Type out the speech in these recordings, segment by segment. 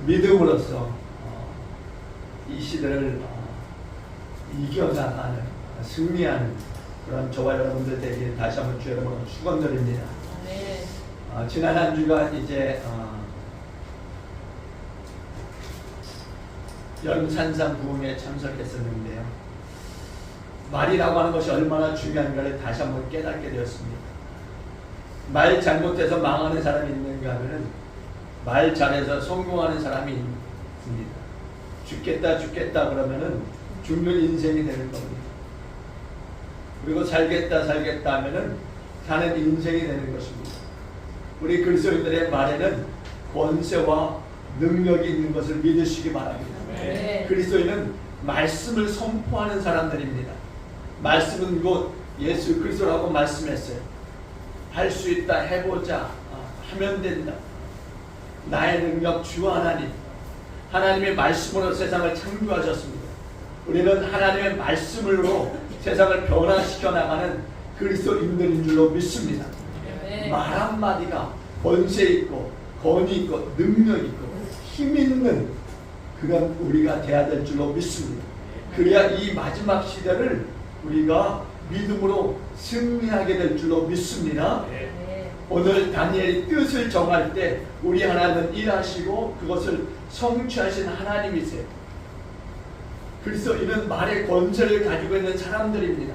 믿음으로써 이 시대를 이겨나가는 승리하는 그런 저와 여러분들 되길 다시 한번 주 여러분을 축원드립니다. 네. 지난 한 주간 이제 연산상 부흥에 참석했었는데요. 말이라고 하는 것이 얼마나 중요한가를 다시 한번 깨닫게 되었습니다. 말 잘못해서 망하는 사람이 있는가 하면은 말 잘해서 성공하는 사람이 있습니다. 죽겠다 그러면은 죽는 인생이 되는 겁니다. 그리고 살겠다 하면은 사는 인생이 되는 것입니다. 우리 그리스도인들의 말에는 권세와 능력이 있는 것을 믿으시기 바랍니다. 네. 그리스도인은 말씀을 선포하는 사람들입니다. 말씀은 곧 예수 그리스도라고 말씀했어요. 할 수 있다, 해보자, 하면 된다. 나의 능력 주 하나님, 하나님의 말씀으로 세상을 창조하셨습니다. 우리는 하나님의 말씀으로 세상을 변화시켜 나가는 그리스도인들인 줄로 믿습니다. 네. 말 한마디가 권세 있고 권위 있고 능력 있고 힘 있는 그런 우리가 돼야 될 줄로 믿습니다. 그래야 이 마지막 시대를 우리가 믿음으로 승리하게 될 줄로 믿습니다. 네. 오늘 다니엘이 뜻을 정할 때 우리 하나님은 일하시고 그것을 성취하신 하나님이세요. 그리스도인은 말의 권세를 가지고 있는 사람들입니다.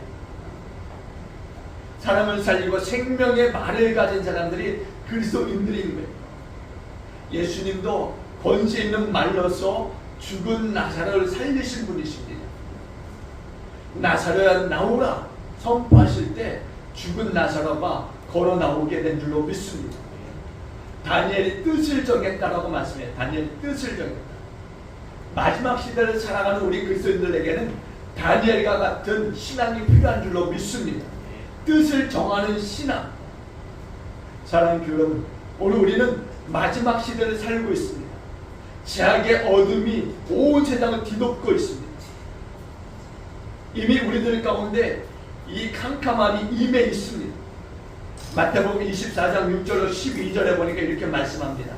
사람을 살리고 생명의 말을 가진 사람들이 그리스도인들인 거예요. 예수님도 권세 있는 말로서 죽은 나사로를 살리신 분이십니다. 나사로야 나오라 선포하실 때 죽은 나사로가 걸어 나오게 된 줄로 믿습니다. 다니엘이 뜻을 정했다라고 말씀해요. 다니엘이 뜻을 정했다. 마지막 시대를 살아가는 우리 그리스도인들에게는 다니엘과 같은 신앙이 필요한 줄로 믿습니다. 뜻을 정하는 신앙. 사랑하는 교회 여러분, 오늘 우리는 마지막 시대를 살고 있습니다. 죄악의 어둠이 온 세상을 뒤덮고 있습니다. 이미 우리들 가운데 이 캄캄함이 임해 있습니다. 마태복음 24장 6절로 12절에 보니까 이렇게 말씀합니다.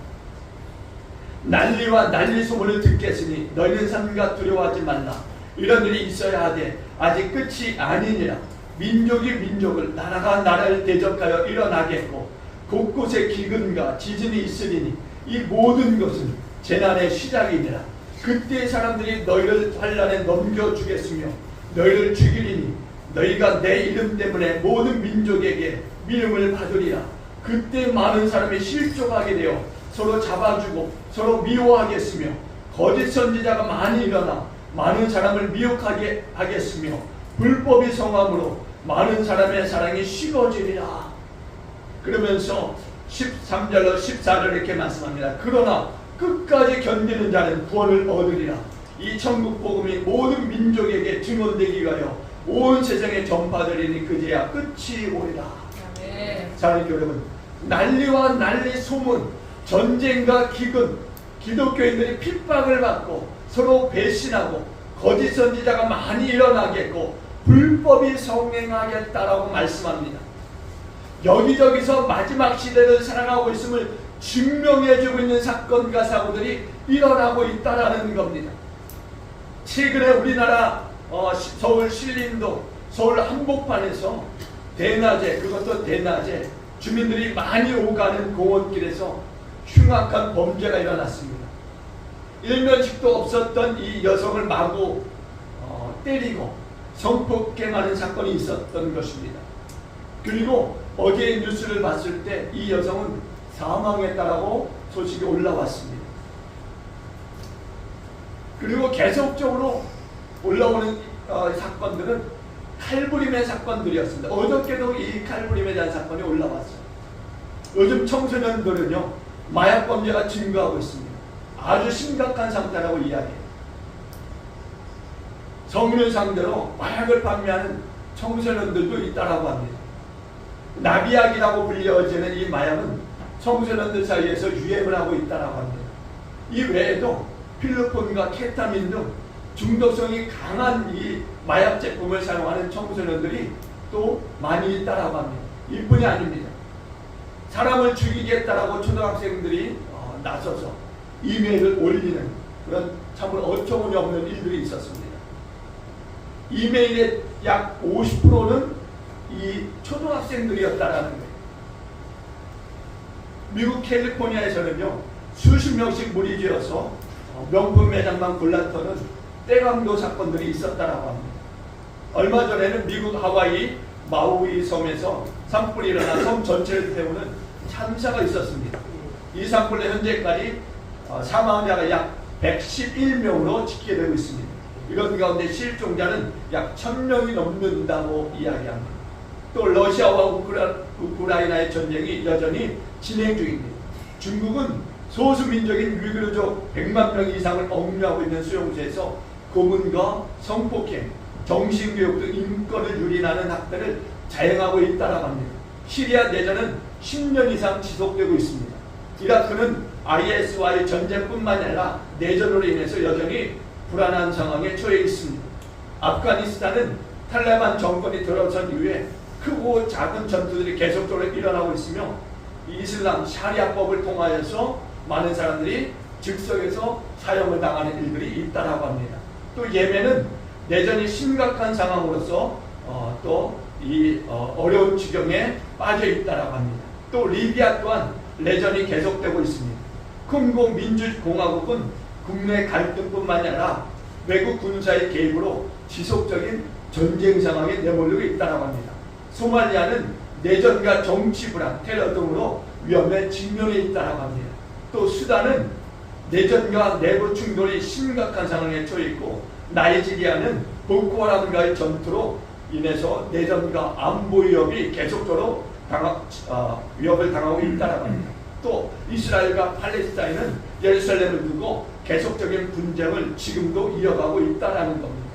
난리와 난리 소문을 듣겠으니 너희는 삼가 두려워하지 말라. 이런 일이 있어야 하되 아직 끝이 아니니라. 민족이 민족을, 나라가 나라를 대적하여 일어나겠고 곳곳에 기근과 지진이 있으리니 이 모든 것은 재난의 시작이니라. 그때 사람들이 너희를 환난에 넘겨주겠으며 너희를 죽이리니 너희가 내 이름 때문에 모든 민족에게 미움을 받으리라. 그때 많은 사람이 실족하게 되어 서로 잡아주고 서로 미워하겠으며 거짓 선지자가 많이 일어나 많은 사람을 미혹하게 하겠으며 불법이 성함으로 많은 사람의 사랑이 식어지리라. 그러면서 13절로 14절 이렇게 말씀합니다. 그러나 끝까지 견디는 자는 구원을 얻으리라. 이 천국 복음이 모든 민족에게 증언되기 위하여 온 세상에 전파되리니 그제야 끝이 오리라. 네. 사랑하는 여러분, 난리와 난리 소문, 전쟁과 기근, 기독교인들이 핍박을 받고 서로 배신하고 거짓 선지자가 많이 일어나겠고 불법이 성행하겠다라고 말씀합니다. 여기저기서 마지막 시대를 살아가고 있음을 증명해주고 있는 사건과 사고들이 일어나고 있다라는 겁니다. 최근에 우리나라 서울 신림동, 서울 한복판에서 대낮에, 그것도 대낮에 주민들이 많이 오가는 공원길에서 흉악한 범죄가 일어났습니다. 일면식도 없었던 이 여성을 마구 때리고 성폭행하는 사건이 있었던 것입니다. 그리고 어제 뉴스를 봤을 때 이 여성은 사망했다라고 소식이 올라왔습니다. 그리고 계속적으로 올라오는 사건들은 칼부림의 사건들이었습니다. 어저께도 이 칼부림에 대한 사건이 올라왔어요. 요즘 청소년들은요, 마약 범죄가 증가하고 있습니다. 아주 심각한 상태라고 이야기해요. 성인을 상대로 마약을 판매하는 청소년들도 있다라고 합니다. 나비약이라고 불려지는 이 마약은 청소년들 사이에서 유행을 하고 있다라고 합니다. 이 외에도 필로폰과 케타민 등 중독성이 강한 이 마약 제품을 사용하는 청소년들이 또 많이 있다라고 합니다. 이뿐이 아닙니다. 사람을 죽이겠다라고 초등학생들이 나서서 이메일을 올리는 그런 참으로 어처구니없는 일들이 있었습니다. 이메일의 약 50%는 이 초등학생들이었다라는 거예요. 미국 캘리포니아에서는요, 수십 명씩 무리지어서 명품 매장만 골라터는 떼강도 사건들이 있었다라고 합니다. 얼마 전에는 미국 하와이 마우이 섬에서 산불이 일어나 섬 전체를 태우는 참사가 있었습니다. 이 산불로 현재까지 사망자가 약 111명으로 집계되고 있습니다. 이런 가운데 실종자는 약 1000명이 넘는다고 이야기합니다. 또 러시아와 우크라이나의 전쟁이 여전히 진행 중입니다. 중국은 소수민족인 위구르족 100만 명 이상을 억류하고 있는 수용소에서 고문과 성폭행, 정신교육 등 인권을 유린하는 학대를 자행하고 있다고 합니다. 시리아 내전은 10년 이상 지속되고 있습니다. 이라크는 IS와의 전쟁뿐만 아니라 내전으로 인해서 여전히 불안한 상황에 처해 있습니다. 아프가니스탄은 탈레반 정권이 들어선 이후에 크고 작은 전투들이 계속적으로 일어나고 있으며 이슬람 샤리아법을 통하여서 많은 사람들이 즉석에서 사형을 당하는 일들이 있다고 합니다. 또 예멘은 내전이 심각한 상황으로서 또 이 어려운 지경에 빠져 있다고 합니다. 또 리비아 또한 내전이 계속되고 있습니다. 콩고 민주공화국은 국내 갈등뿐만 아니라 외국 군사의 개입으로 지속적인 전쟁 상황에 내몰리고 있다고 합니다. 소말리아는 내전과 정치 불안, 테러 등으로 위험에 직면해 있다고 합니다. 또 수단은 내전과 내부 충돌이 심각한 상황에 처해 있고, 나이지리아는 보코하람과의 전투로 인해서 내전과 안보 위협이 계속적으로 위협을 당하고 있다고 합니다. 또 이스라엘과 팔레스타인은 예루살렘을 두고 계속적인 분쟁을 지금도 이어가고 있다는 겁니다.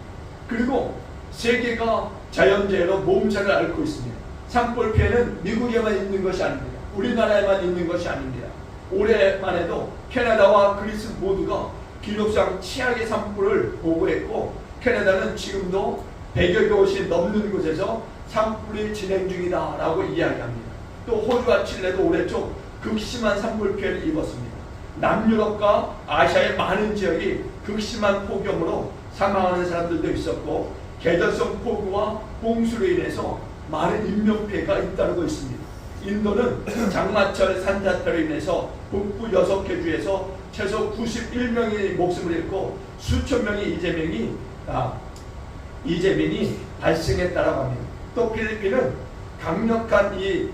그리고 세계가 자연재해로 몸살을 앓고 있습니다. 산불 피해는 미국에만 있는 것이 아닙니다. 우리나라에만 있는 것이 아닙니다. 올해만 해도 캐나다와 그리스 모두가 기록상 최악의 산불을 보고했고, 캐나다는 지금도 100여 곳이 넘는 곳에서 산불이 진행 중이다라고 이야기합니다. 또 호주와 칠레도 올해 초 극심한 산불 피해를 입었습니다. 남유럽과 아시아의 많은 지역이 극심한 폭염으로 사망하는 사람들도 있었고, 계절성 폭우와 홍수로 인해서 많은 인명피해가 잇따르고 있습니다. 인도는 장마철 산사태로 인해서 북부 6개 주에서 최소 91명이 목숨을 잃고 수천 명의 이재민이 발생했다고 합니다. 또 필리핀은 강력한 이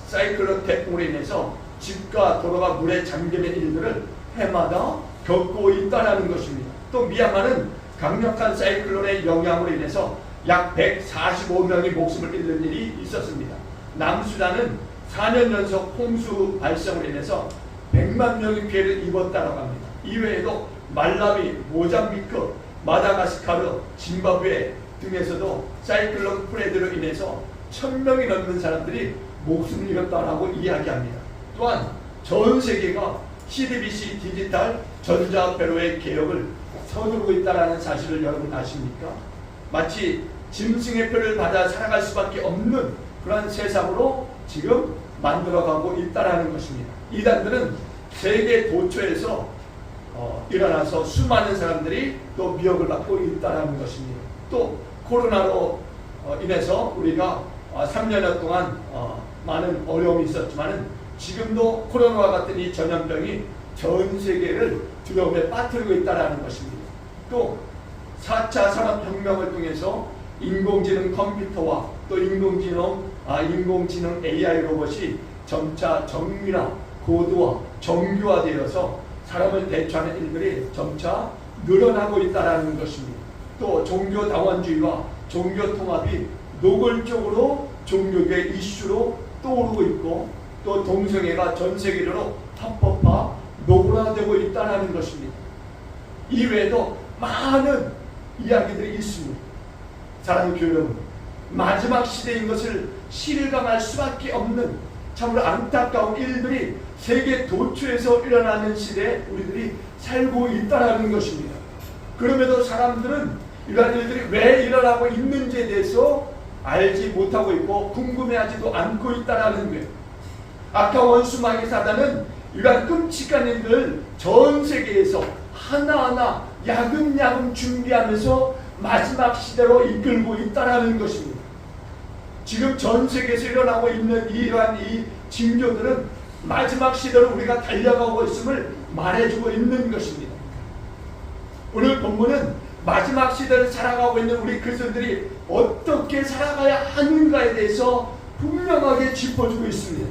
사이클론 태풍으로 인해서 집과 도로가 물에 잠기는 일들을 해마다 겪고 있다는 것입니다. 또 미얀마는 강력한 사이클론의 영향으로 인해서 약 145명이 목숨을 잃는 일이 있었습니다. 남수단은 4년 연속 홍수 발생으로 인해서 100만 명이 피해를 입었다고 합니다. 이외에도 말라위, 모잠비크, 마다가스카르, 짐바브웨 등에서도 사이클론 프레드로 인해서 1000명이 넘는 사람들이 목숨을 잃었다고 이야기합니다. 또한 전 세계가 CDBC 디지털 전자회로의 개혁을 서두르고 있다는 사실을 여러분 아십니까? 마치 짐승의 표를 받아 살아갈 수밖에 없는 그런 세상으로 지금 만들어가고 있다는 것입니다. 이단들은 세계 도처에서 일어나서 수많은 사람들이 또 미혹을 받고 있다는 것입니다. 또 코로나로 인해서 우리가 3년여 동안 많은 어려움이 있었지만 지금도 코로나와 같은 이 전염병이 전 세계를 두려움에 빠뜨리고 있다는 것입니다. 또 4차 산업혁명을 통해서 인공지능 컴퓨터와 또 인공지능 AI 로봇이 점차 정밀화, 고도화, 정교화되어서 사람을 대처하는 일들이 점차 늘어나고 있다는 것입니다. 또 종교다원주의와 종교통합이 노골적으로 종교계 이슈로 떠오르고 있고, 또 동성애가 전 세계적으로 합법화, 노골화되고 있다는 것입니다. 이외에도 많은 이야기들이 있습니다. 사랑하는 교회 여러분, 마지막 시대인 것을 실감할 수밖에 없는 참으로 안타까운 일들이 세계 도처에서 일어나는 시대에 우리들이 살고 있다는 것입니다. 그럼에도 사람들은 이러한 일들이 왜 일어나고 있는지에 대해서 알지 못하고 있고 궁금해하지도 않고 있다는 거예요. 아까 원수 마귀 사단은 이러한 끔찍한 일들 전 세계에서 하나하나 야금야금 준비하면서 마지막 시대로 이끌고 있다는 것입니다. 지금 전 세계에서 일어나고 있는 이러한 이 징조들은 마지막 시대로 우리가 달려가고 있음을 말해주고 있는 것입니다. 오늘 본문은 마지막 시대를 살아가고 있는 우리 그리스도인들이 어떻게 살아가야 하는가에 대해서 분명하게 짚어주고 있습니다.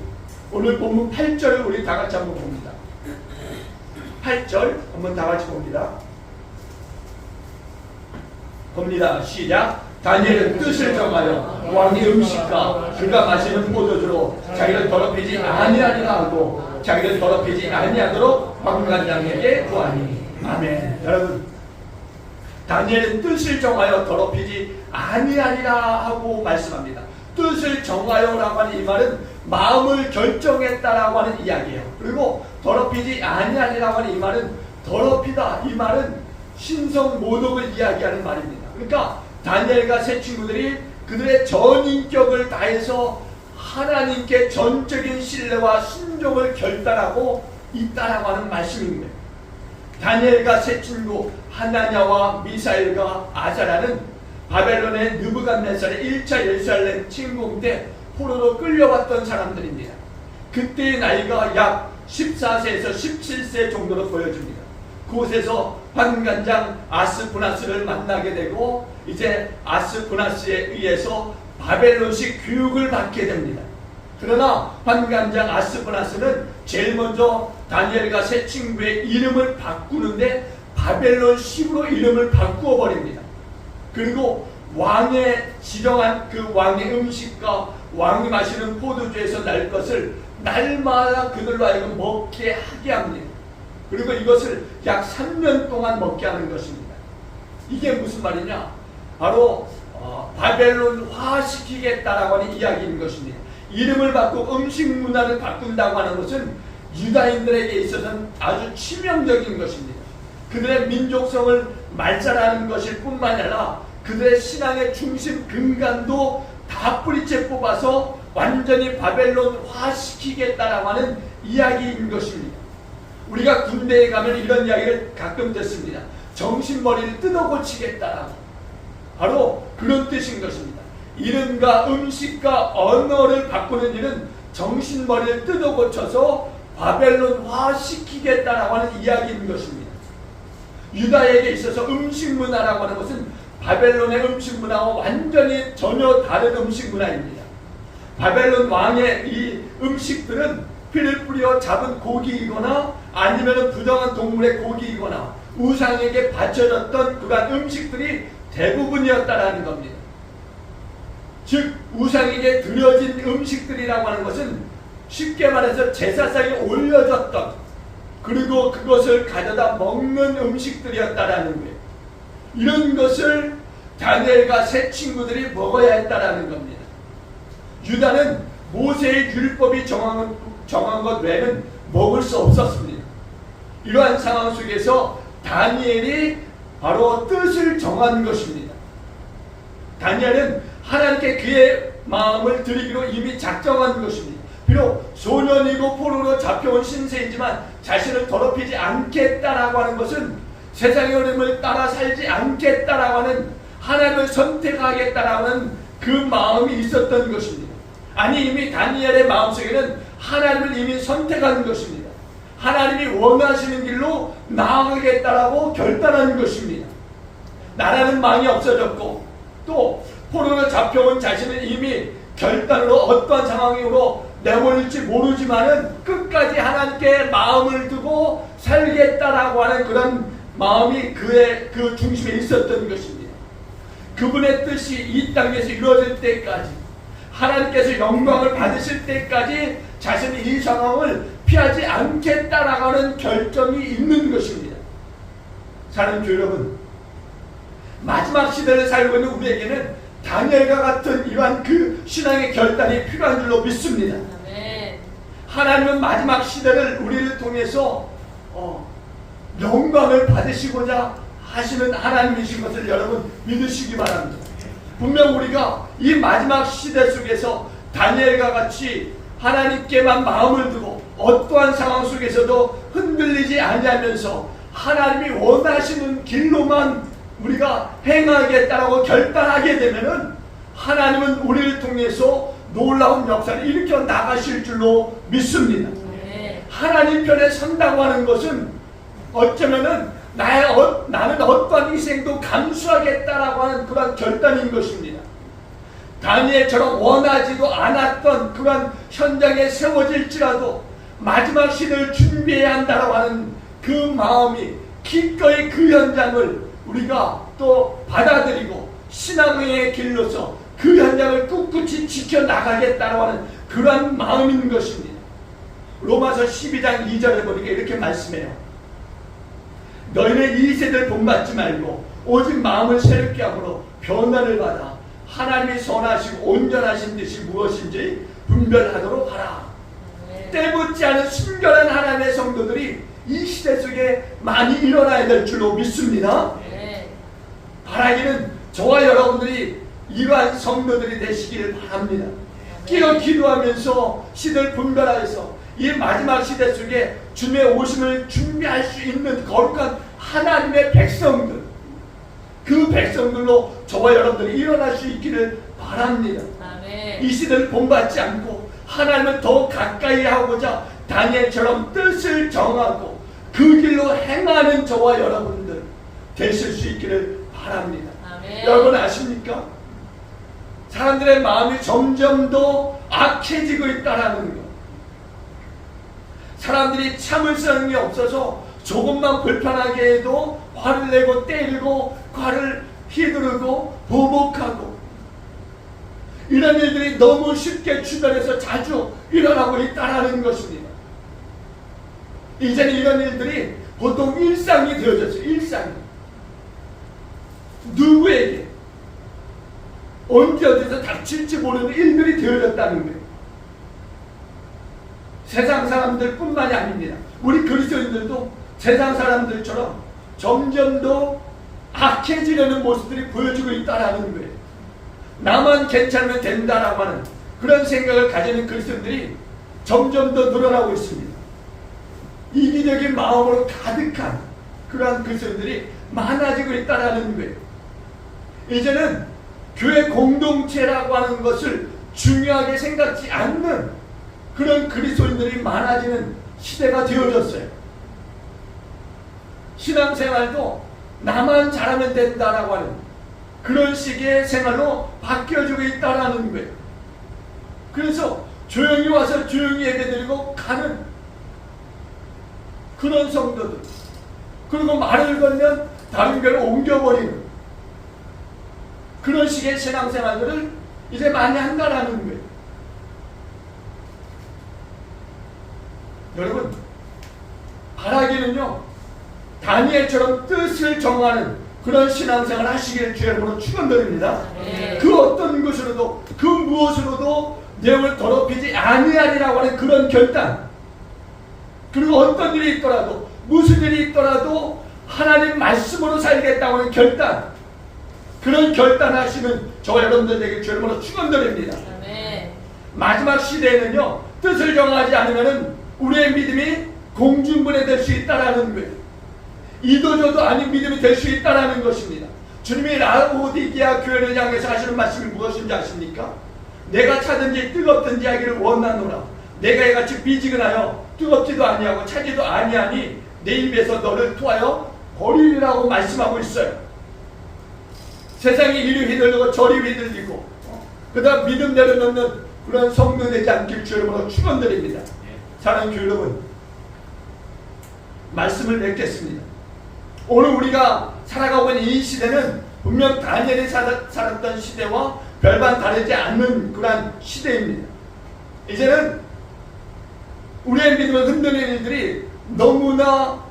오늘 본문 8절 우리 다 같이 한번 봅니다. 8절 한번 다 같이 봅니다. 봅니다. 시작. 다니엘은 뜻을 정하여 왕의 음식과 그가 마시는 포도주로 자기를 더럽히지 아니하리라 하고 자기를 더럽히지 아니하도록 관관장에게 구하니. 아멘. 여러분, 다니엘은 뜻을 정하여 더럽히지 아니하리라 하고 말씀합니다. 뜻을 정하여라고 하는 이 말은 마음을 결정했다라고 하는 이야기예요. 그리고 더럽히지 아니하리라고 하는 이 말은 더럽히다, 이 말은 신성 모독을 이야기하는 말입니다. 그러니까 다니엘과 세 친구들이 그들의 전인격을 다해서 하나님께 전적인 신뢰와 순종을 결단하고 있다라고 하는 말씀입니다. 다니엘과 세 친구 하나냐와 미사엘과 아자라는 바벨론의 느부갓네살의 1차 예루살렘 침공 때 포로로 끌려왔던 사람들입니다. 그때의 나이가 약 14세에서 17세 정도로 보여집니다. 그곳에서 환관장 아스푸나스를 만나게 되고 이제 아스푸나스에 의해서 바벨론식 교육을 받게 됩니다. 그러나 환관장 아스푸나스는 제일 먼저 다니엘과 세 친구의 이름을 바꾸는데 바벨론식으로 이름을 바꾸어 버립니다. 그리고 왕의 지정한 그 왕의 음식과 왕이 마시는 포도주에서 날 것을 날마다 그들로 하여금 먹게 하게 합니다. 그리고 이것을 약 3년 동안 먹게 하는 것입니다. 이게 무슨 말이냐? 바로 바벨론화 시키겠다라고 하는 이야기인 것입니다. 이름을 바꾸고 음식 문화를 바꾼다고 하는 것은 유다인들에게 있어서는 아주 치명적인 것입니다. 그들의 민족성을 말살하는 것일 뿐만 아니라 그들의 신앙의 중심 근간도 다 뿌리째 뽑아서 완전히 바벨론화 시키겠다라고 하는 이야기인 것입니다. 우리가 군대에 가면 이런 이야기를 가끔 듣습니다. 정신머리를 뜯어고치겠다라고. 바로 그런 뜻인 것입니다. 이름과 음식과 언어를 바꾸는 일은 정신머리를 뜯어고쳐서 바벨론화 시키겠다라고 하는 이야기인 것입니다. 유다에게 있어서 음식 문화라고 하는 것은 바벨론의 음식 문화와 완전히 전혀 다른 음식 문화입니다. 바벨론 왕의 이 음식들은 피를 뿌려 잡은 고기이거나 아니면 부정한 동물의 고기이거나 우상에게 바쳐졌던 그러한 음식들이 대부분이었다라는 겁니다. 즉 우상에게 드려진 음식들이라고 하는 것은 쉽게 말해서 제사상에 올려졌던 그리고 그것을 가져다 먹는 음식들이었다라는 거예요. 이런 것을 다니엘과 세 친구들이 먹어야 했다라는 겁니다. 유다는 모세의 율법이 정한 것 외에는 먹을 수 없었습니다. 이러한 상황 속에서 다니엘이 바로 뜻을 정한 것입니다. 다니엘은 하나님께 그의 마음을 드리기로 이미 작정한 것입니다. 비록 소년이고 포로로 잡혀온 신세이지만 자신을 더럽히지 않겠다라고 하는 것은 세상의 흐름을 따라 살지 않겠다라고 하는 하나님을 선택하겠다라고 하는 그 마음이 있었던 것입니다. 아니 이미 다니엘의 마음속에는 하나님을 이미 선택한 것입니다. 하나님이 원하시는 길로 나아가겠다라고 결단한 것입니다. 나라는 망이 없어졌고 또 포로로 잡혀온 자신은 이미 결단으로 어떠한 상황으로 내몰릴지 모르지만은 끝까지 하나님께 마음을 두고 살겠다라고 하는 그런 마음이 그의 그 중심에 있었던 것입니다. 그분의 뜻이 이 땅에서 이루어질 때까지 하나님께서 영광을 받으실 때까지 자신이 이 상황을 피하지 않겠다라고 하는 결정이 있는 것입니다. 사랑하는 교회 여러분, 마지막 시대를 살고 있는 우리에게는 다니엘과 같은 이러한 그 신앙의 결단이 필요한 줄로 믿습니다. 아멘. 하나님은 마지막 시대를 우리를 통해서 영광을 받으시고자 하시는 하나님이신 것을 여러분 믿으시기 바랍니다. 분명 우리가 이 마지막 시대 속에서 다니엘과 같이 하나님께만 마음을 두고 어떠한 상황 속에서도 흔들리지 아니하면서 하나님이 원하시는 길로만 우리가 행하겠다라고 결단하게 되면은 하나님은 우리를 통해서 놀라운 역사를 일으켜 나가실 줄로 믿습니다. 네. 하나님 편에 선다고 하는 것은 어쩌면은 나는 어떠한 희생도 감수하겠다라고 하는 그런 결단인 것입니다. 다니엘처럼 원하지도 않았던 그런 현장에 세워질지라도 마지막 신을 준비해야 한다고 하는 그 마음이 기꺼이 그 현장을 우리가 또 받아들이고 신앙의 길로서 그 현장을 꿋꿋이 지켜나가겠다고 하는 그러한 마음인 것입니다. 로마서 12장 2절에 보니까 이렇게 말씀해요. 너희는 이 세대를 본받지 말고 오직 마음을 새롭게 함으로 변화를 받아 하나님이 선하시고 온전하신 뜻이 무엇인지 분별하도록 하라. 네. 때묻지 않은 순결한 하나님의 성도들이 이 시대 속에 많이 일어나야 될 줄로 믿습니다. 네. 바라기는 저와 여러분들이 이러한 성도들이 되시기를 바랍니다. 끼어 기도하면서 시대를 분별하여서 이 마지막 시대 속에 주님의 오심을 준비할 수 있는 거룩한 하나님의 백성들, 그 백성들로 저와 여러분들이 일어날 수 있기를 바랍니다. 아멘. 이 시대를 본받지 않고 하나님을 더 가까이 하고자 다니엘처럼 뜻을 정하고 그 길로 행하는 저와 여러분들 되실 수 있기를 바랍니다. 아멘. 여러분 아십니까? 사람들의 마음이 점점 더 악해지고 있다는 것. 사람들이 참을성이 없어서 조금만 불편하게 해도 화를 내고 때리고 화를 휘두르고 보복하고 이런 일들이 너무 쉽게 주변에서 자주 일어나고 있다는 것입니다. 이제는 이런 일들이 보통 일상이 되어졌어요. 일상이. 누구에게 언제 어디서 닥칠지 모르는 일들이 되어졌다는 거예요. 세상 사람들 뿐만이 아닙니다. 우리 그리스도인들도 세상 사람들처럼 점점 더 악해지려는 모습들이 보여지고 있다는 거예요. 나만 괜찮으면 된다라고 하는 그런 생각을 가지는 그리스도인들이 점점 더 늘어나고 있습니다. 이기적인 마음으로 가득한 그러한 그리스도인들이 많아지고 있다는 거예요. 이제는 교회 공동체라고 하는 것을 중요하게 생각지 않는 그런 그리스도인들이 많아지는 시대가 되어졌어요. 신앙생활도 나만 잘하면 된다라고 하는 그런 식의 생활로 바뀌어지고 있다라는 거예요. 그래서 조용히 와서 조용히 예배드리고 가는 그런 성도들, 그리고 말을 걸면 다른 교회로 옮겨버리는 그런 식의 신앙생활들을 이제 많이 한다라는 거예요. 여러분, 바라기는요, 다니엘처럼 뜻을 정하는 그런 신앙생활을 하시기를 주의 이름으로 축원드립니다. 네. 그 어떤 것으로도 그 무엇으로도 내용을 더럽히지 아니하리라고 하는 그런 결단, 그리고 어떤 일이 있더라도 무슨 일이 있더라도 하나님 말씀으로 살겠다고 하는 결단, 그런 결단하시는 저와 여러분들에게 주의 이름으로 축원드립니다. 아멘. 마지막 시대에는요, 뜻을 정하지 않으면 우리의 믿음이 공중분해될 수 있다는 거예요. 이도저도 아닌 믿음이 될 수 있다는 것입니다. 주님이 라오디게아 교회를 향해서 하시는 말씀이 무엇인지 아십니까? 내가 차든지 뜨겁든지 하기를 원하노라. 내가 이같이 비지근하여 뜨겁지도 아니하고 차지도 아니하니 내 입에서 너를 토하여 버리리라고 말씀하고 있어요. 세상이 이리 휘둘리고 저리 휘둘리고 그 다음 믿음 내려놓는 그런 성도 되지 않길 주의 이름으로 축원드립니다. 사랑하는 교회 여러분, 말씀을 맺겠습니다. 오늘 우리가 살아가고 있는 이 시대는 분명 다니엘이 살았던 시대와 별반 다르지 않는 그런 시대입니다. 이제는 우리의 믿음을 흔드는 일들이 너무나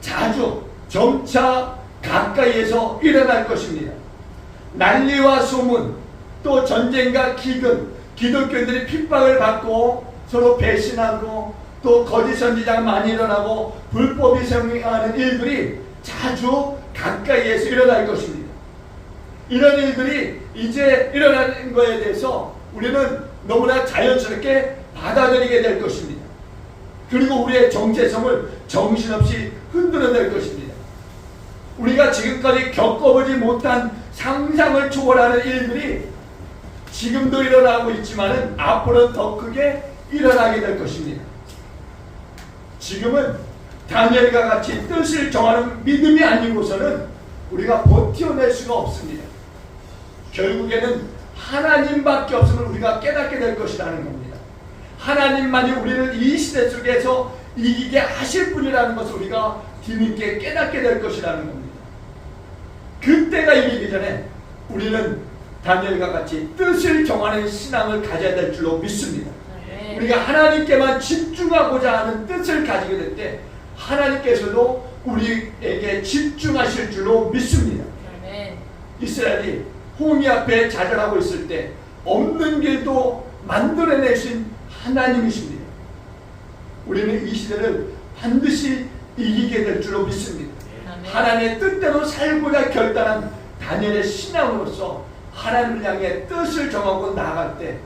자주 점차 가까이에서 일어날 것입니다. 난리와 소문, 또 전쟁과 기근, 기독교인들이 핍박을 받고 서로 배신하고 또 거짓 선지자가 많이 일어나고 불법이 성행하는 일들이 자주 가까이에서 일어날 것입니다. 이런 일들이 이제 일어나는 것에 대해서 우리는 너무나 자연스럽게 받아들이게 될 것입니다. 그리고 우리의 정체성을 정신없이 흔들어낼 것입니다. 우리가 지금까지 겪어보지 못한 상상을 초월하는 일들이 지금도 일어나고 있지만은 앞으로는 더 크게 일어나게 될 것입니다. 지금은 다니엘과 같이 뜻을 정하는 믿음이 아니고서는 우리가 버텨낼 수가 없습니다. 결국에는 하나님밖에 없음을 우리가 깨닫게 될 것이라는 겁니다. 하나님만이 우리를 이 시대 속에서 이기게 하실 분이라는 것을 우리가 뒤늦게 깨닫게 될 것이라는 겁니다. 그때가 이르기 전에 우리는 다니엘과 같이 뜻을 정하는 신앙을 가져야 될 줄로 믿습니다. 아멘. 우리가 하나님께만 집중하고자 하는 뜻을 가지게 될 때 하나님께서도 우리에게 집중하실 줄로 믿습니다. 아멘. 이스라엘이 홍해 앞에 좌절하고 있을 때 없는 길도 만들어내신 하나님이십니다. 우리는 이 시대를 반드시 이기게 될 줄로 믿습니다. 아멘. 하나님의 뜻대로 살고자 결단한 다니엘의 신앙으로서 하나님을 향해 뜻을 정하고 나아갈 때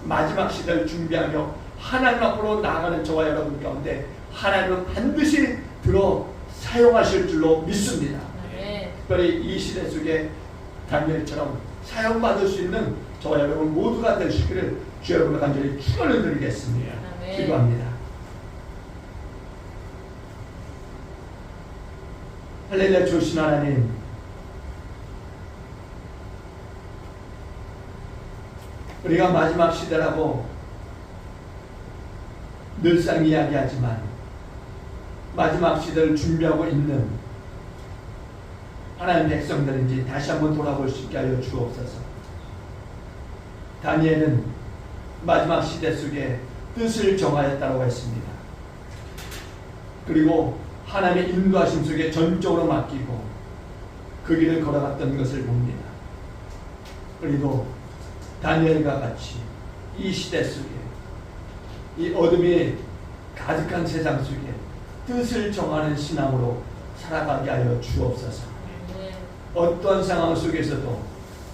마지막 시대를 준비하며 하나님 앞으로 나아가는 저와 여러분 가운데 하나님은 반드시 들어 사용하실 줄로 믿습니다. 아멘. 특별히 이 시대 속에 다니엘처럼 사용받을 수 있는 저와 여러분 모두가 되시기를 주 여러분과 간절히 축원을 드리겠습니다. 아멘. 기도합니다. 할렐루야. 주신 하나님, 우리가 마지막 시대라고 늘상 이야기하지만 마지막 시대를 준비하고 있는 하나님 백성들인지 다시 한번 돌아볼 수 있게 하여 주옵소서. 다니엘은 마지막 시대 속에 뜻을 정하였다고 했습니다. 그리고 하나님의 인도하심 속에 전적으로 맡기고 그 길을 걸어갔던 것을 봅니다. 그리고 다니엘과 같이 이 시대 속에 이 어둠이 가득한 세상 속에 뜻을 정하는 신앙으로 살아가게 하여 주옵소서. 아멘. 어떤 상황 속에서도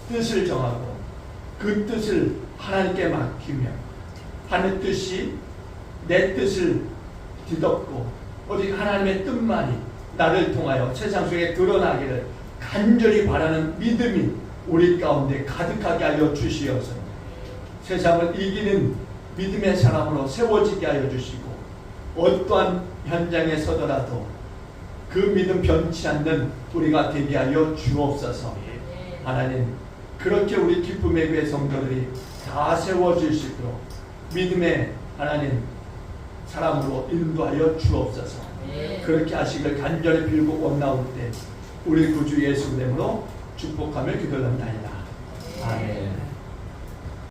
뜻을 정하고 그 뜻을 하나님께 맡기며 하나님의 뜻이 내 뜻을 뒤덮고 오직 하나님의 뜻만이 나를 통하여 세상 속에 드러나기를 간절히 바라는 믿음이 우리 가운데 가득하게 하여 주시어서 세상을 이기는 믿음의 사람으로 세워지게 하여 주시고 어떠한 현장에 서더라도 그 믿음 변치 않는 우리가 되게 하여 주옵소서. 하나님, 그렇게 우리 기쁨의 교회 성도들이 다 세워질 수 있도록 믿음의 하나님 사람으로 인도하여 주옵소서. 그렇게 하시길 간절히 빌고 원나올 때 우리 구주 예수 이름으로 축복하며 기도합니다.